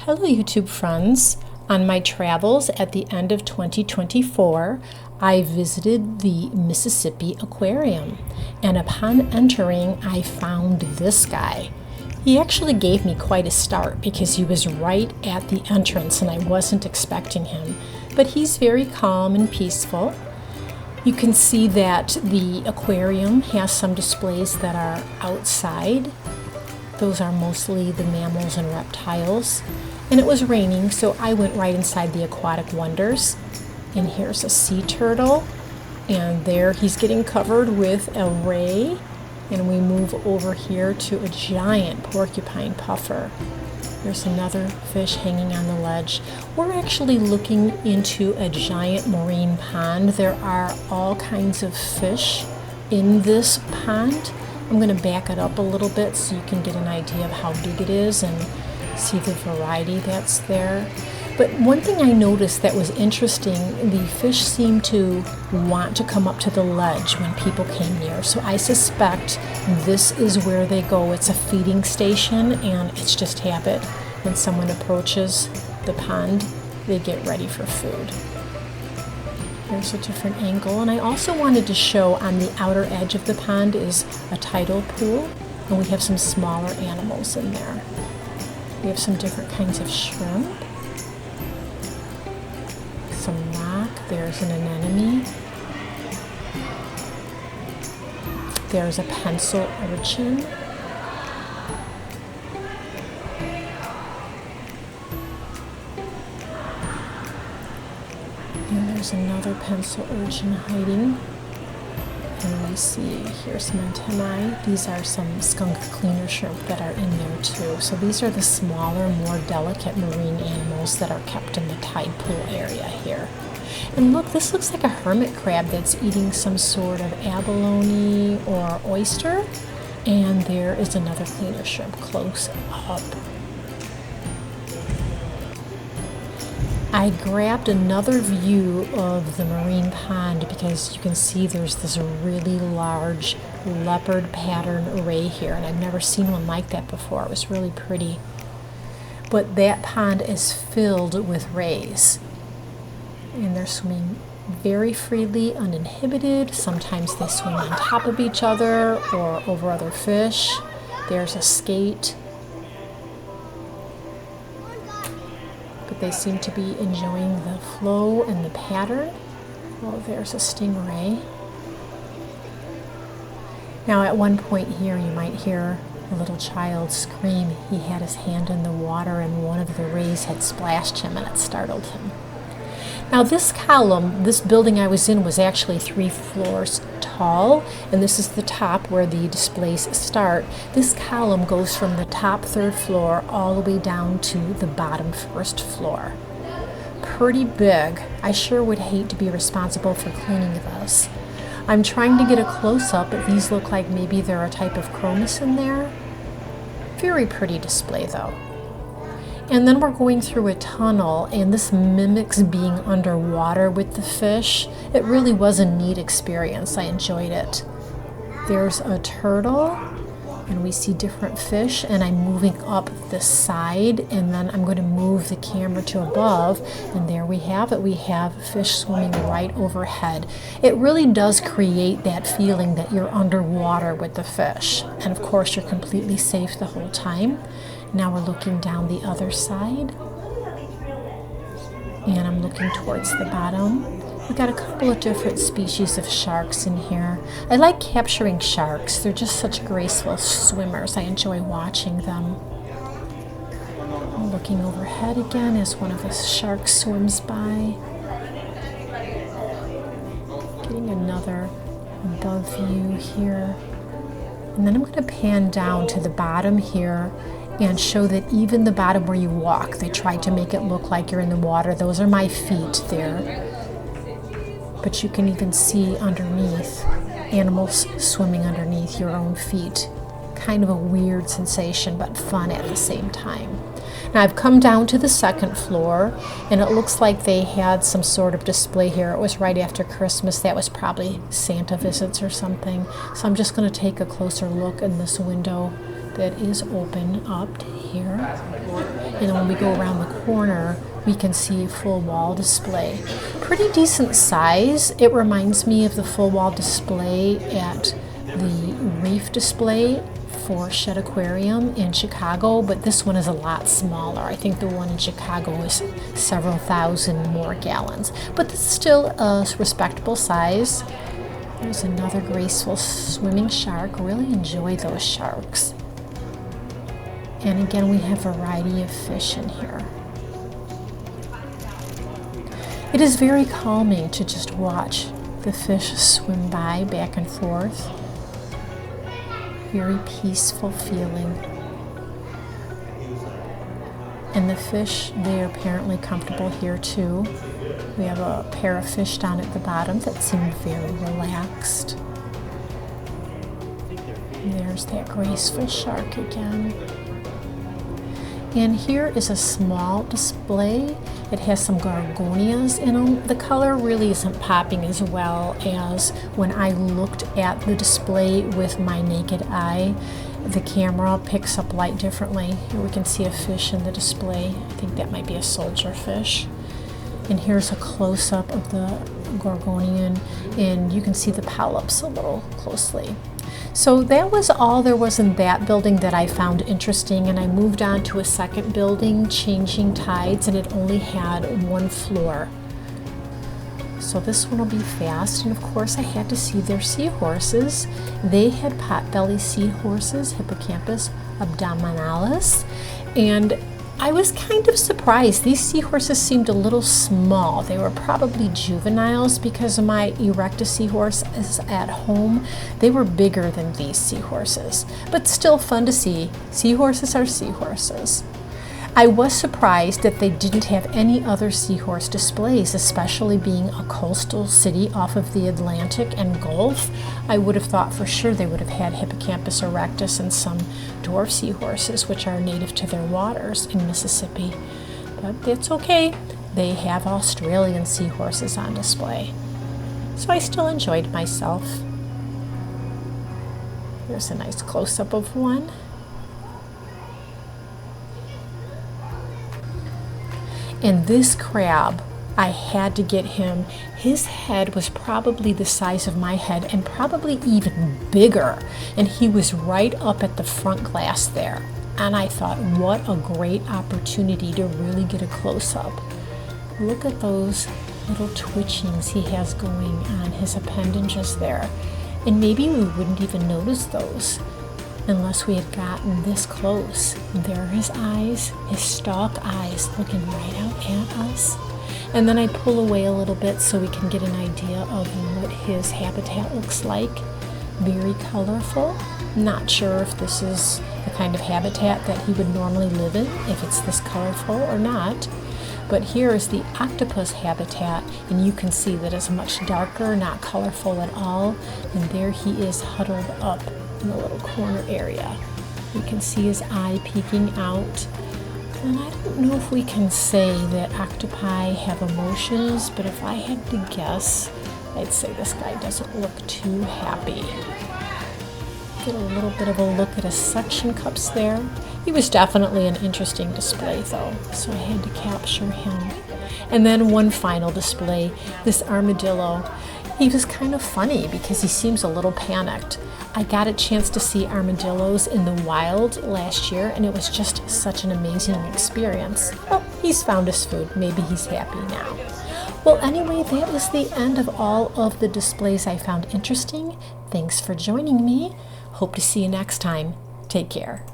Hello YouTube friends. On my travels at the end of 2024, I visited the Mississippi Aquarium, and upon entering I found this guy. He actually gave me quite a start because he was right at the entrance and I wasn't expecting him, but he's very calm and peaceful. You can see that the aquarium has some displays that are outside. Those are mostly the mammals and reptiles. And it was raining, so I went right inside the aquatic wonders. And here's a sea turtle. And there he's getting covered with a ray. And we move over here to a giant porcupine puffer. There's another fish hanging on the ledge. We're actually looking into a giant marine pond. There are all kinds of fish in this pond. I'm going to back it up a little bit so you can get an idea of how big it is and see the variety that's there. But one thing I noticed that was interesting, the fish seemed to want to come up to the ledge when people came near. So I suspect this is where they go. It's a feeding station and it's just habit. When someone approaches the pond, they get ready for food. There's a different angle. And I also wanted to show on the outer edge of the pond is a tidal pool, and we have some smaller animals in there. We have some different kinds of shrimp, some rock, there's an anemone, there's a pencil urchin, and there's another pencil urchin hiding. And we see here some antennae. These are some skunk cleaner shrimp that are in there too. So these are the smaller, more delicate marine animals that are kept in the tide pool area here. And look, this looks like a hermit crab that's eating some sort of abalone or oyster. And there is another cleaner shrimp close up. I grabbed another view of the marine pond because you can see there's this really large leopard pattern array here, and I've never seen one like that before. It was really pretty. But that pond is filled with rays, and they're swimming very freely, uninhibited. Sometimes they swim on top of each other or over other fish. There's a skate. But they seem to be enjoying the flow and the pattern. Oh, there's a stingray. Now at one point here you might hear a little child scream. He had his hand in the water and one of the rays had splashed him and it startled him. Now this column, this building I was in was actually 3 floors tall, and this is the top where the displays start. This column goes from the top 3rd floor all the way down to the bottom 1st floor. Pretty big. I sure would hate to be responsible for cleaning this. I'm trying to get a close-up, but these look like maybe they're a type of chromis in there. Very pretty display though. And then we're going through a tunnel, and this mimics being underwater with the fish. It really was a neat experience. I enjoyed it. There's a turtle, and we see different fish, and I'm moving up this side, and then I'm going to move the camera to above, and there we have it. We have fish swimming right overhead. It really does create that feeling that you're underwater with the fish. And of course, you're completely safe the whole time. Now we're looking down the other side, and I'm looking towards the bottom. We've got a couple of different species of sharks in here. I like capturing sharks. They're just such graceful swimmers. I enjoy watching them. I'm looking overhead again as one of the sharks swims by. Getting another above view here. And then I'm going to pan down to the bottom here and show that even the bottom where you walk, they tried to make it look like you're in the water. Those are my feet there. But you can even see underneath, animals swimming underneath your own feet. Kind of a weird sensation, but fun at the same time. Now I've come down to the 2nd floor, and it looks like they had some sort of display here. It was right after Christmas. That was probably Santa visits or something. So I'm just going to take a closer look in this window that is open up here. And when we go around the corner, we can see a full wall display. Pretty decent size. It reminds me of the full wall display at the reef display for Shed Aquarium in Chicago, but this one is a lot smaller. I think the one in Chicago is several thousand more gallons, but it's still a respectable size. There's another graceful swimming shark. Really enjoy those sharks. And again, we have a variety of fish in here. It is very calming to just watch the fish swim by back and forth. Very peaceful feeling. And the fish, they're apparently comfortable here too. We have a pair of fish down at the bottom that seem very relaxed. And there's that graceful shark again. And here is a small display. It has some gorgonias in them. The color really isn't popping as well as when I looked at the display with my naked eye. The camera picks up light differently. Here we can see a fish in the display. I think that might be a soldier fish. And here's a close-up of the gorgonian, and you can see the polyps a little closely. So that was all there was in that building that I found interesting, and I moved on to a second building, Changing Tides, and it only had one floor. So this one will be fast, and of course I had to see their seahorses. They had potbelly seahorses, Hippocampus abdominalis, and I was kind of surprised. These seahorses seemed a little small. They were probably juveniles because my erectus seahorse is at home. They were bigger than these seahorses, but still fun to see. Seahorses are seahorses. I was surprised that they didn't have any other seahorse displays, especially being a coastal city off of the Atlantic and Gulf. I would have thought for sure they would have had Hippocampus erectus and some dwarf seahorses, which are native to their waters in Mississippi. But it's okay. They have Australian seahorses on display. So I still enjoyed myself. Here's a nice close-up of one. And this crab, I had to get him. His head was probably the size of my head and probably even bigger. And he was right up at the front glass there. And I thought, what a great opportunity to really get a close-up. Look at those little twitchings he has going on his appendages there. And maybe we wouldn't even notice those unless we had gotten this close. There are his eyes, his stalk eyes looking right out at us. And then I pull away a little bit so we can get an idea of what his habitat looks like. Very colorful. Not sure if this is the kind of habitat that he would normally live in, if it's this colorful or not. But here is the octopus habitat, and you can see that it's much darker, not colorful at all. And there he is huddled up in the little corner area. You can see his eye peeking out. And I don't know if we can say that octopi have emotions, but if I had to guess, I'd say this guy doesn't look too happy. Get a little bit of a look at his suction cups there. He was definitely an interesting display though, so I had to capture him. And then one final display, this armadillo. He was kind of funny because he seems a little panicked. I got a chance to see armadillos in the wild last year, and it was just such an amazing experience. Well, he's found his food. Maybe he's happy now. Well, anyway, that was the end of all of the displays I found interesting. Thanks for joining me. Hope to see you next time. Take care.